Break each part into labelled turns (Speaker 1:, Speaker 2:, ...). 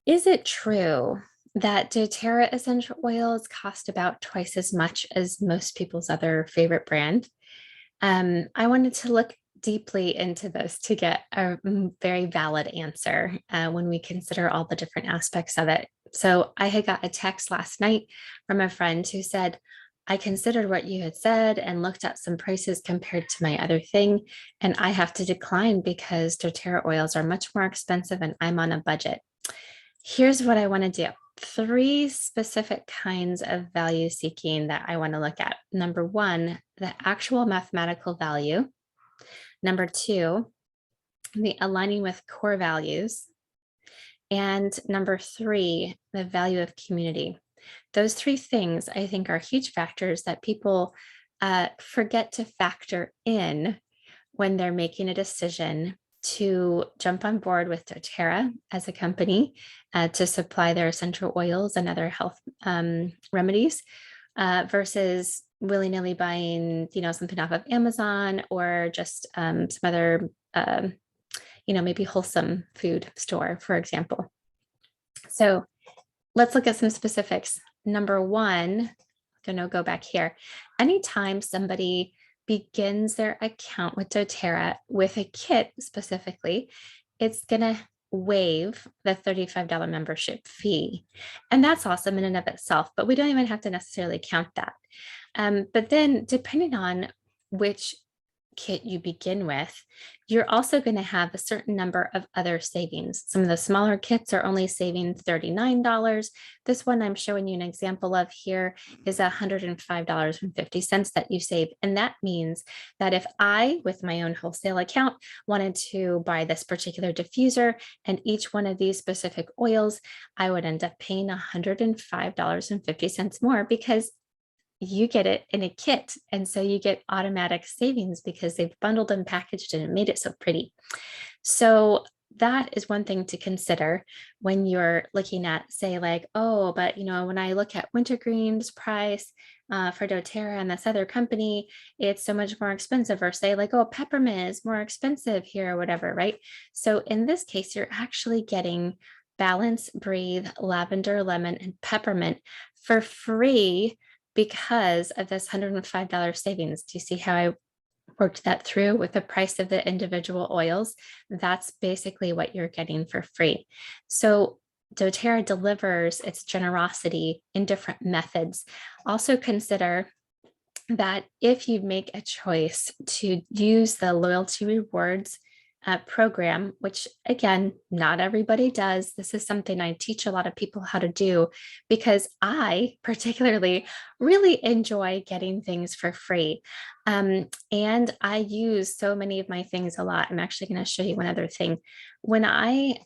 Speaker 1: Is it true that doTERRA essential oils cost about twice as much as most people's other favorite brand? I wanted to look deeply into this to get a very valid answer when we consider all the different aspects of it. So I had got a text last night from a friend who said, I considered what you had said and looked at some prices compared to my other thing, and I have to decline because doTERRA oils are much more expensive and I'm on a budget. Here's what I want to do. Three specific kinds of value seeking that I want to look at. Number one, the actual mathematical value. Number two, the aligning with core values. And number three, the value of community. Those three things I think are huge factors that people forget to factor in when they're making a decision to jump on board with doTERRA as a company to supply their essential oils and other health remedies versus willy-nilly buying, something off of Amazon or just some other, maybe wholesome food store, for example. So let's look at some specifics. Number one, I'm going to go back here. Anytime somebody begins their account with doTERRA with a kit specifically, it's going to waive the $35 membership fee. And that's awesome in and of itself, but we don't even have to necessarily count that. But then depending on which kit you begin with, you're also going to have a certain number of other savings. Some of the smaller kits are only saving $39. This one I'm showing you an example of here is $105.50 that you save. And that means that if I, with my own wholesale account, wanted to buy this particular diffuser and each one of these specific oils, I would end up paying $105.50 more because you get it in a kit. And so you get automatic savings because they've bundled and packaged it and made it so pretty. So that is one thing to consider when you're looking at, say, like, oh, but when I look at wintergreen's price for doTERRA and this other company, it's so much more expensive. Or say, like, oh, peppermint is more expensive here or whatever, right? So in this case, you're actually getting Balance, Breathe, Lavender, Lemon, and Peppermint for free because of this $105 savings. Do you see how I worked that through with the price of the individual oils? That's basically what you're getting for free. So doTERRA delivers its generosity in different methods. Also consider that if you make a choice to use the loyalty rewards program, which again, not everybody does. This is something I teach a lot of people how to do because I particularly really enjoy getting things for free. And I use so many of my things a lot. I'm actually going to show you one other thing. When I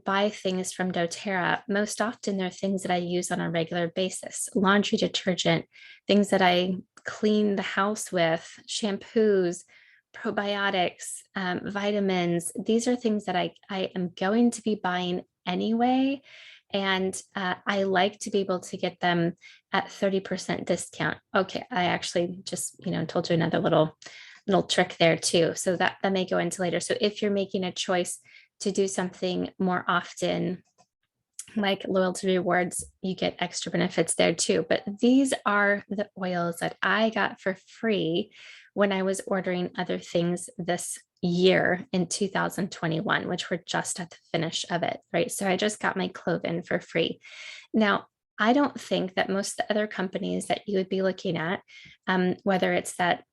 Speaker 1: buy things from doTERRA, most often they're things that I use on a regular basis, laundry detergent, things that I clean the house with, shampoos, probiotics, vitamins. These are things that I am going to be buying anyway. And I like to be able to get them at 30% discount. Okay, I actually just, told you another little trick there too. So that may go into later. So if you're making a choice to do something more often, like loyalty rewards, you get extra benefits there too. But these are the oils that I got for free when I was ordering other things this year in 2021, which we're just at the finish of it, right? So I just got my clove-in for free. Now, I don't think that most of the other companies that you would be looking at, whether it's that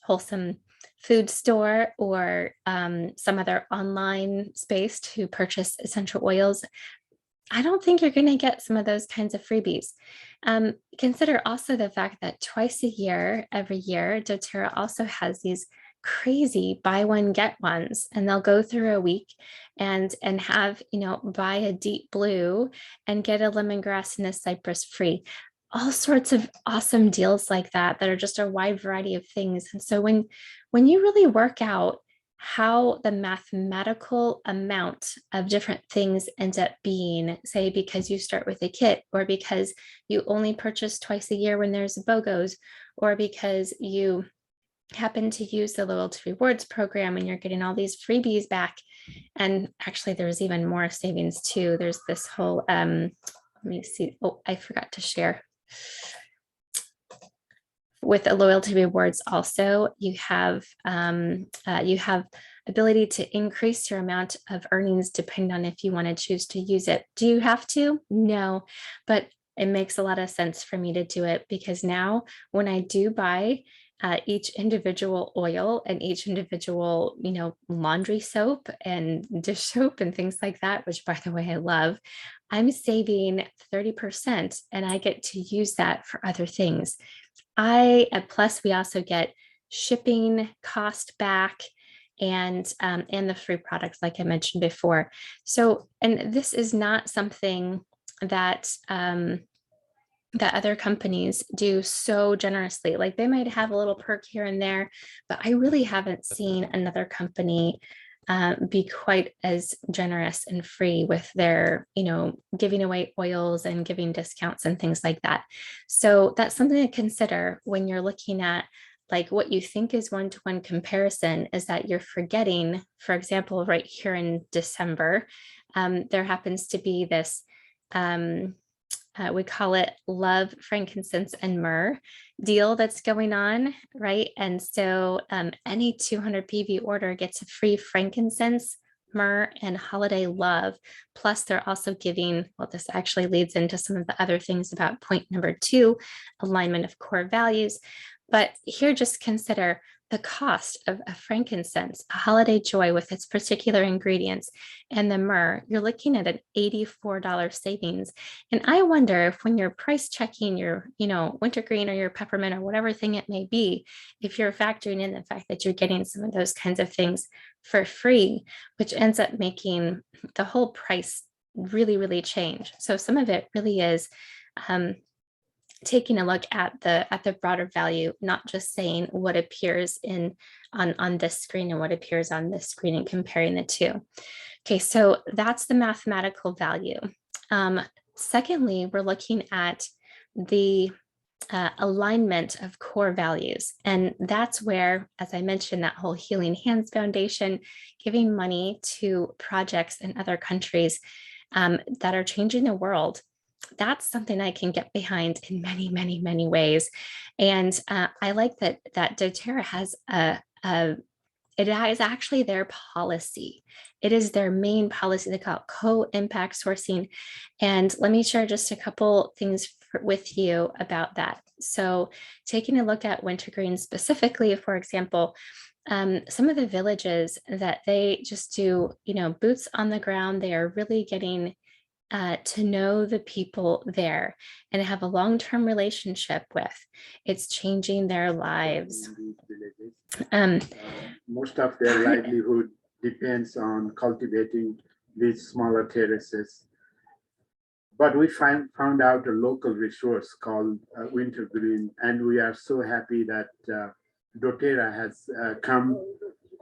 Speaker 1: wholesome food store or some other online space to purchase essential oils, I don't think you're going to get some of those kinds of freebies. Consider also the fact that twice a year, every year, doTERRA also has these crazy buy one get ones, and they'll go through a week and have buy a deep blue and get a lemongrass and a cypress free. All sorts of awesome deals like that are just a wide variety of things. And so when you really work out how the mathematical amount of different things ends up being, say, because you start with a kit, or because you only purchase twice a year when there's BOGOs, or because you happen to use the loyalty rewards program and you're getting all these freebies back, And actually, there's even more savings too. There's this whole, let me see. Oh, I forgot to share. With the loyalty rewards also, you have ability to increase your amount of earnings depending on if you want to choose to use it. Do you have to? No, but it makes a lot of sense for me to do it, because now when I do buy each individual oil and each individual, laundry soap and dish soap and things like that, which by the way, I love, I'm saving 30% and I get to use that for other things. Plus we also get shipping cost back and the free products, like I mentioned before. So, and this is not something that that other companies do so generously. Like they might have a little perk here and there, but I really haven't seen another company be quite as generous and free with their, giving away oils and giving discounts and things like that. So that's something to consider when you're looking at like what you think is one-to-one comparison, is that you're forgetting, for example, right here in December, there happens to be this, we call it Love, Frankincense, and Myrrh deal that's going on, right? And so any 200 PV order gets a free frankincense, myrrh, and holiday love. Plus, they're also giving, well, this actually leads into some of the other things about point number 2, alignment of core values. But here, just consider the cost of a frankincense, a holiday joy with its particular ingredients, and the myrrh. You're looking at an $84 savings. And I wonder if when you're price checking your, wintergreen or your peppermint or whatever thing it may be, if you're factoring in the fact that you're getting some of those kinds of things for free, which ends up making the whole price really, really change. So some of it really is taking a look at the broader value, not just saying what appears on this screen and what appears on this screen and comparing the two. Okay, so that's the mathematical value. Secondly, we're looking at the alignment of core values. And that's where, as I mentioned, that whole Healing Hands Foundation, giving money to projects in other countries that are changing the world. That's something I can get behind in many, many, many ways. And I like that doTERRA has it is actually their policy. It is their main policy. They call it co-impact sourcing. And let me share just a couple things with you about that. So taking a look at wintergreen specifically, for example, some of the villages that they just do, boots on the ground, they are really getting to know the people there and have a long-term relationship with. It's changing their lives.
Speaker 2: Most of their livelihood depends on cultivating these smaller terraces. But we found out a local resource called wintergreen, and we are so happy that doTERRA has come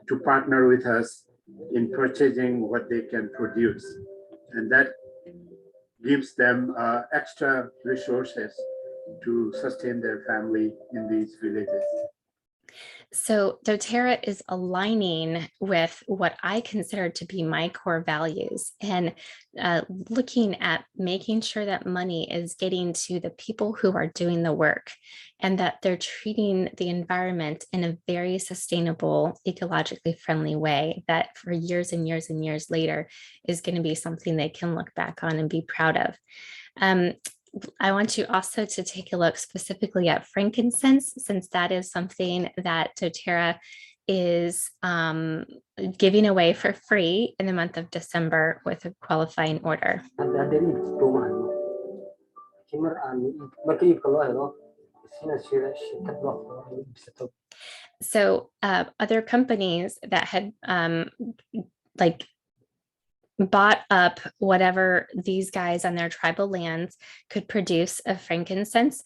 Speaker 2: to partner with us in purchasing what they can produce. And that gives them extra resources to sustain their family in these villages.
Speaker 1: So doTERRA is aligning with what I consider to be my core values, and looking at making sure that money is getting to the people who are doing the work, and that they're treating the environment in a very sustainable, ecologically friendly way that for years and years and years later is going to be something they can look back on and be proud of. I want you also to take a look specifically at frankincense, since that is something that doTERRA is giving away for free in the month of December with a qualifying order. So other companies that had bought up whatever these guys on their tribal lands could produce of frankincense,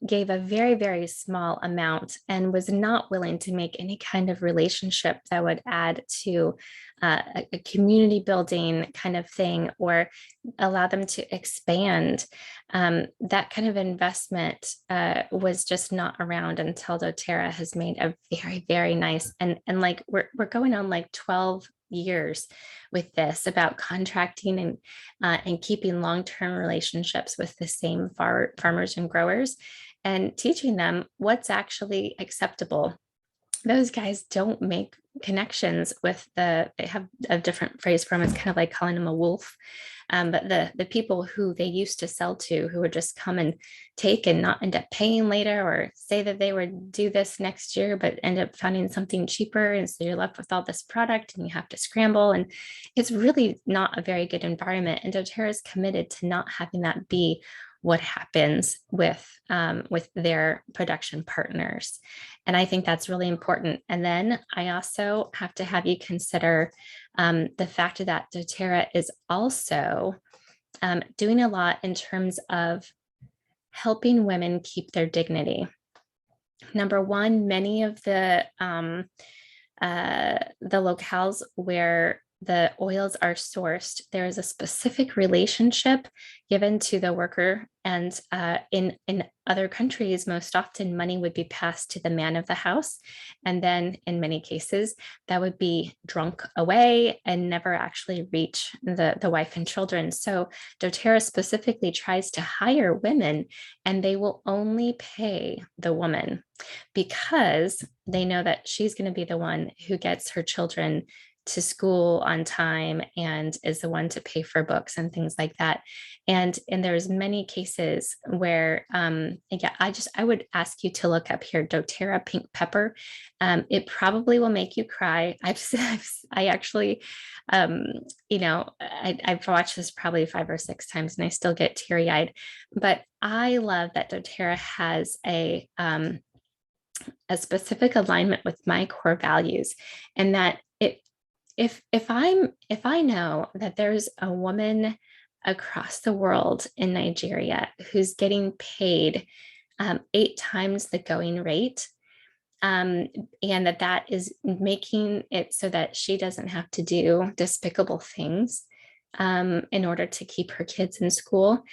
Speaker 1: gave a very, very small amount and was not willing to make any kind of relationship that would add to a community building kind of thing or allow them to expand. That kind of investment was just not around until doTERRA has made a very, very nice, and like we're going on like 12 years with this about contracting and keeping long-term relationships with the same farmers and growers and teaching them what's actually acceptable. Those guys don't make connections with they have a different phrase for them. It's kind of like calling them a wolf. But the people who they used to sell to, who would just come and take and not end up paying later, or say that they would do this next year, but end up finding something cheaper. And so you're left with all this product and you have to scramble. And it's really not a very good environment. And doTERRA is committed to not having that be what happens with their production partners. And I think that's really important. And then I also have to have you consider the fact that doTERRA is also doing a lot in terms of helping women keep their dignity. Number one, many of the locales where the oils are sourced, there is a specific relationship given to the worker. And in other countries, most often money would be passed to the man of the house. And then in many cases, that would be drunk away and never actually reach the wife and children. So doTERRA specifically tries to hire women, and they will only pay the woman because they know that she's going to be the one who gets her children to school on time and is the one to pay for books and things like that. And there's many cases where, yeah, I would ask you to look up here, doTERRA pink pepper. It probably will make you cry. I actually, I've watched this probably 5 or 6 times and I still get teary eyed, but I love that doTERRA has a specific alignment with my core values, and that if I know that there's a woman across the world in Nigeria who's getting paid 8 times the going rate, and that is making it so that she doesn't have to do despicable things in order to keep her kids in school,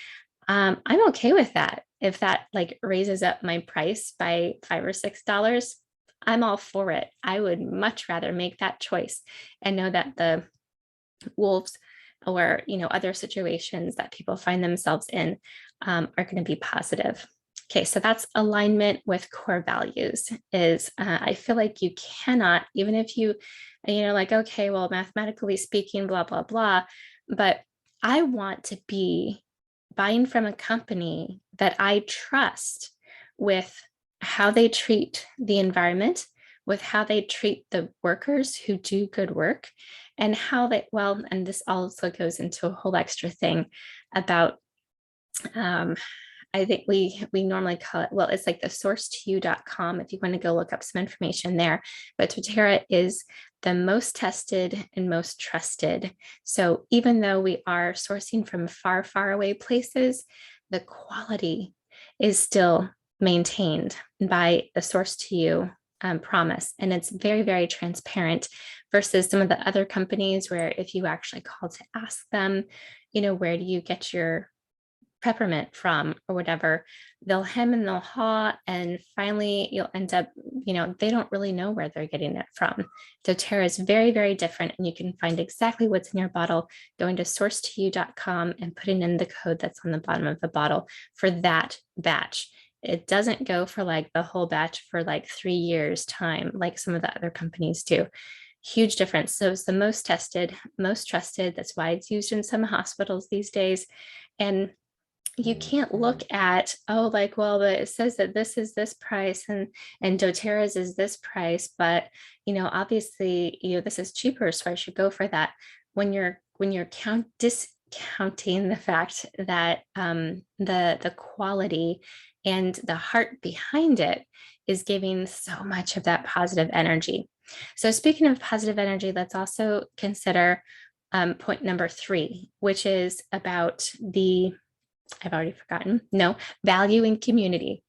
Speaker 1: I'm okay with that. If that like raises up my price by $5 or $6, I'm all for it. I would much rather make that choice and know that the wolves or other situations that people find themselves in are going to be positive. Okay, so that's alignment with core values. I feel like you cannot, even if like, okay, well, mathematically speaking, blah blah blah, but I want to be buying from a company that I trust with how they treat the environment, with how they treat the workers who do good work, and and this also goes into a whole extra thing about, I think we normally call it, well, it's like the source2you.com if you want to go look up some information there. But doTERRA is the most tested and most trusted. So even though we are sourcing from far, far away places, the quality is still maintained by the source2you promise. And it's very, very transparent versus some of the other companies where if you actually call to ask them, where do you get your peppermint from or whatever, they'll hem and they'll haw, and finally you'll end up, they don't really know where they're getting it from. doTERRA is very, very different, and you can find exactly what's in your bottle going to source2you.com and putting in the code that's on the bottom of the bottle for that batch. It doesn't go for like the whole batch for like 3 years time, like some of the other companies do. Huge difference. So it's the most tested, most trusted. That's why it's used in some hospitals these days. And you can't look at, but it says that this is this price and doTERRA's is this price, but obviously this is cheaper, so I should go for that. When you're discounting the fact that the quality and the heart behind it is giving so much of that positive energy. So speaking of positive energy, let's also consider point number 3, which is about I've already forgotten. No, value and community.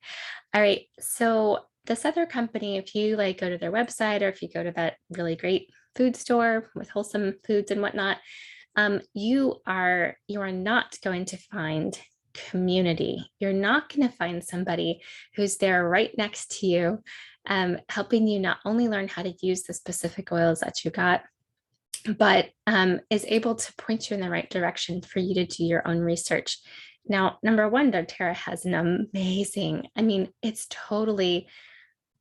Speaker 1: All right. So this other company, if you go to their website, or if you go to that really great food store with wholesome foods and whatnot, you are not going to find community. You're not going to find somebody who's there right next to you, helping you not only learn how to use the specific oils that you got, but is able to point you in the right direction for you to do your own research. Now, number one, doTERRA has an amazing, I mean, it's totally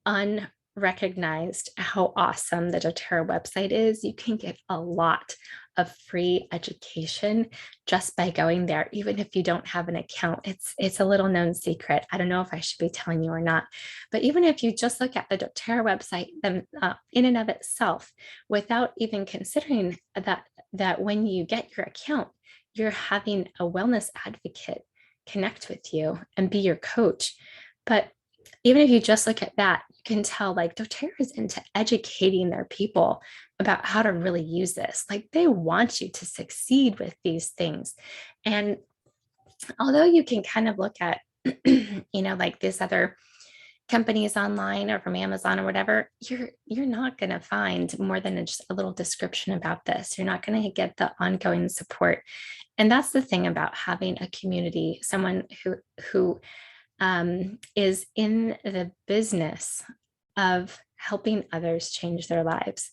Speaker 1: unrecognized how awesome the doTERRA website is. You can get a lot of free education just by going there, even if you don't have an account. It's a little known secret. I don't know if I should be telling you or not, but even if you just look at the doTERRA website in and of itself, without even considering that when you get your account, you're having a wellness advocate connect with you and be your coach. But even if you just look at that, you can tell like doTERRA is into educating their people about how to really use this. Like they want you to succeed with these things. And although you can kind of look at, like these other companies online or from Amazon or whatever, you're not going to find more than just a little description about this. You're not going to get the ongoing support. And that's the thing about having a community, someone who is in the business of helping others change their lives.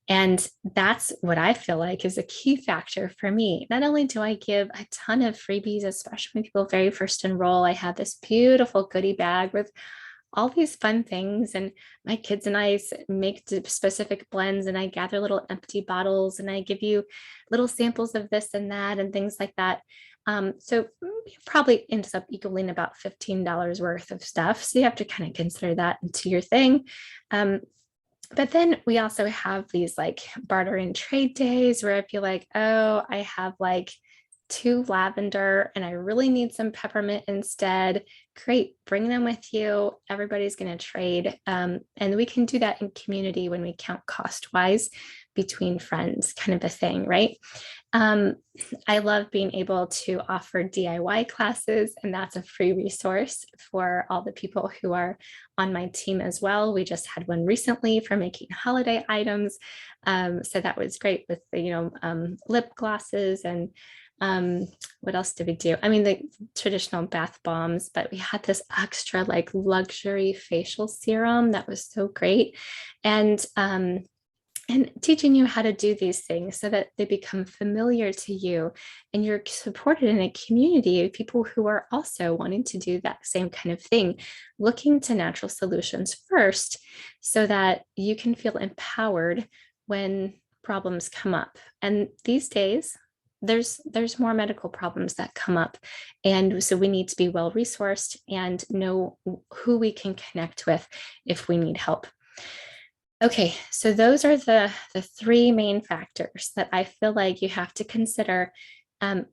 Speaker 1: And that's what I feel like is a key factor for me. Not only do I give a ton of freebies, especially when people very first enroll, I have this beautiful goodie bag with all these fun things. And my kids and I make specific blends, and I gather little empty bottles, and I give you little samples of this and that and things like that. So it probably ends up equaling about $15 worth of stuff. So you have to kind of consider that into your thing. But then we also have these like barter and trade days where I feel like, oh, I have like 2 lavender and I really need some peppermint instead. Great, bring them with you. Everybody's going to trade. And we can do that in community when we count cost wise between friends, kind of a thing, right? I love being able to offer DIY classes, and that's a free resource for all the people who are on my team as well. We just had one recently for making holiday items. So that was great with the, lip glosses and what else did we do? I mean, the traditional bath bombs, but we had this extra like luxury facial serum that was so great. And teaching you how to do these things so that they become familiar to you and you're supported in a community of people who are also wanting to do that same kind of thing, looking to natural solutions first so that you can feel empowered when problems come up. And these days, there's more medical problems that come up, and so we need to be well resourced and know who we can connect with if we need help. Okay, so those are the 3 main factors that I feel like you have to consider.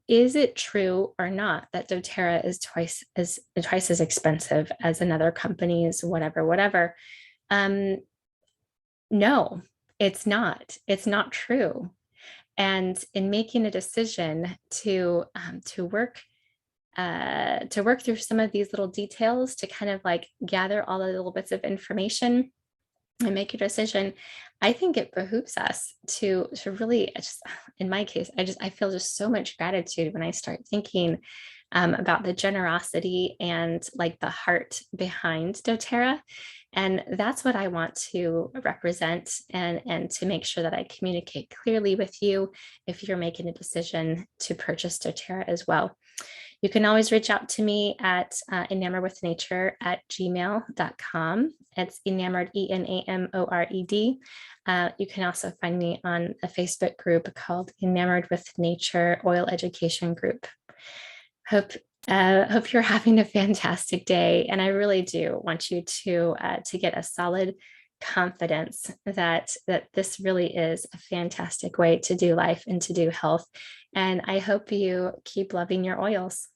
Speaker 1: Is it true or not that doTERRA is twice as expensive as another company's whatever? No, it's not. It's not true. And in making a decision to work through some of these little details to kind of like gather all the little bits of information and make your decision, I think it behooves us to really just, in my case, I feel just so much gratitude when I start thinking about the generosity and like the heart behind doTERRA. And that's what I want to represent and to make sure that I communicate clearly with you if you're making a decision to purchase doTERRA as well. You can always reach out to me at enamoredwithnature@gmail.com. It's enamored, ENAMORED. You can also find me on a Facebook group called Enamored with Nature Oil Education Group. Hope you're having a fantastic day, and I really do want you to get a solid confidence that this really is a fantastic way to do life and to do health. And I hope you keep loving your oils.